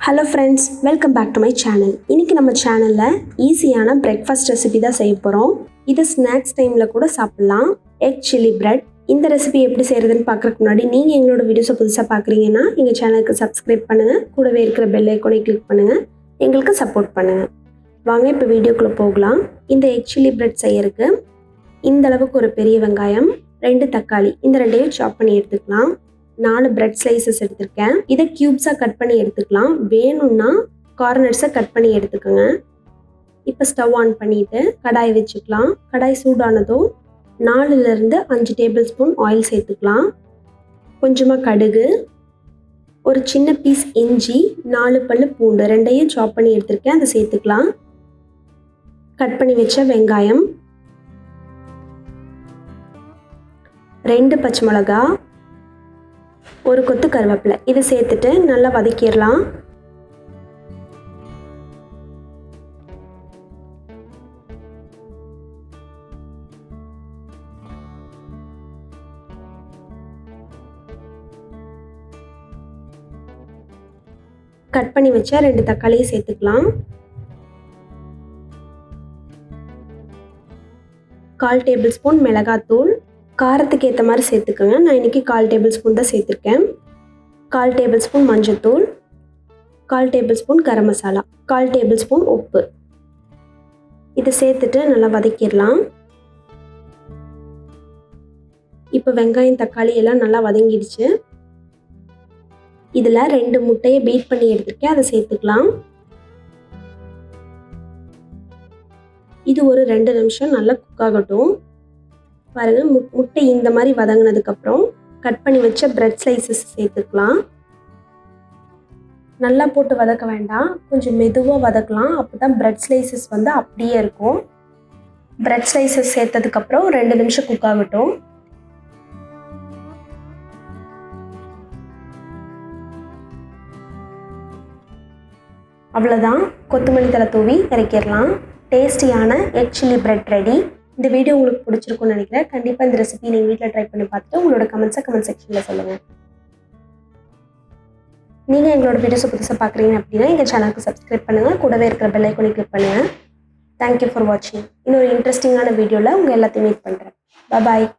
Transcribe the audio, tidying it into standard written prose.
Hello friends, welcome back to my channel. இன்னைக்கு நம்ம சேனல்ல ஈஸியான பிரேக்ஃபாஸ்ட் ரெசிபி தான் செய்ய போறோம். இது ஸ்நாக்ஸ் டைம்ல கூட சாப்பிடலாம். Egg chilli bread. இந்த ரெசிபி எப்படி செய்யறதுன்னு பார்க்கறதுக்கு முன்னாடி நீங்க எங்களோட வீடியோஸை புதுசா பார்க்கறீங்கன்னா எங்க சேனலுக்கு சப்ஸ்கிரைப் பண்ணுங்க. கூடவே இருக்கிற பெல் ஐகானை கிளிக் பண்ணுங்க. எங்களுக்கு சப்போர்ட் பண்ணுங்க. வாங்க இப்போ வீடியோக்குள்ள போகலாம். இந்த எக் சில்லி பிரெட் செய்யறதுக்கு இந்த அளவுக்கு ஒரு பெரிய வெங்காயம், 2 தக்காளி இந்த ரெண்டையும் சாப் பண்ணி எடுத்துக்கலாம். 4 பிரெட் ஸ்லைசஸ் எடுத்திருக்கேன். இதை கியூப்ஸாக கட் பண்ணி எடுத்துக்கலாம். வேணும்னா கார்னர்ஸை கட் பண்ணி எடுத்துக்கோங்க. இப்போ ஸ்டவ் ஆன் பண்ணிட்டு கடாய் வச்சுக்கலாம். கடாய் சூடானதும் 4லேருந்து 5 டேபிள் ஸ்பூன் ஆயில் சேர்த்துக்கலாம். கொஞ்சமாக கடுகு, ஒரு சின்ன பீஸ் இஞ்சி, 4 பல்லு பூண்டு ரெண்டையும் சாப் பண்ணி எடுத்திருக்கேன். அதை சேர்த்துக்கலாம். கட் பண்ணி வச்ச வெங்காயம், 2 பச்சை மிளகா, ஒரு கொத்து கருவேப்பிலை இதை சேர்த்துட்டு நல்லா வதக்கிடலாம். கட் பண்ணி வச்ச 2 தக்காளியை சேர்த்துக்கலாம். 1/4 டேபிள் ஸ்பூன் மிளகாத்தூள், காரத்துக்கு ஏற்ற மாதிரி சேர்த்துக்கோங்க. நான் இன்றைக்கி 1/4 டேபிள் ஸ்பூன் தான் சேர்த்துருக்கேன். 1/4 டேபிள் ஸ்பூன் மஞ்சள்தூள், 1/4 table spoon garam masala, 1/4 table spoon உப்பு இதை சேர்த்துட்டு நல்லா வதக்கிடலாம். இப்போ வெங்காயம் தக்காளி எல்லாம் நல்லா வதங்கிடுச்சு. இதில் 2 முட்டையை பீட் பண்ணி எடுத்துருக்கேன். அதை சேர்த்துக்கலாம். இது ஒரு 2 நிமிஷம் நல்லா குக் ஆகட்டும். பாருங்கள், முட்டை இந்த மாதிரி வதங்கினதுக்கப்புறம் கட் பண்ணி வச்ச பிரெட் ஸ்லைசஸ் சேர்த்துக்கலாம். நல்லா போட்டு வதக்க வேண்டாம், கொஞ்சம் மெதுவாக வதக்கலாம். அப்போ தான் பிரெட் ஸ்லைசஸ் வந்து அப்படியே இருக்கும். பிரெட் ஸ்லைசஸ் சேர்த்ததுக்கப்புறம் 2 நிமிஷம் குக் ஆகட்டும். அவ்வளோதான், கொத்தமல்லி தழை தூவி இறக்கிடலாம். டேஸ்டியான எக் சில்லி பிரெட் ரெடி. இந்த வீடியோ உங்களுக்கு பிடிச்சிருக்கும்னு நினைக்கிறேன். கண்டிப்பாக இந்த ரெசிபி நீங்கள் வீட்டில் ட்ரை பண்ணி பார்த்துட்டு உங்களோட கமெண்ட் செக்ஷனில் சொல்லுங்கள். நீங்கள் எங்களோட வீடியோஸை புதுசாக பார்க்குறீங்க அப்படின்னா எங்கள் சேனலுக்கு சப்ஸ்கிரைப் பண்ணுங்கள். கூடவே இருக்கிற பெல் ஐகானை கிளிக் பண்ணுங்கள். தேங்க்யூ ஃபார் வாட்சிங். இன்னொரு இன்ட்ரெஸ்டிங்கான வீடியோவில் உங்கள் எல்லாத்தையும் மீட் பண்ணுறேன். பாய்.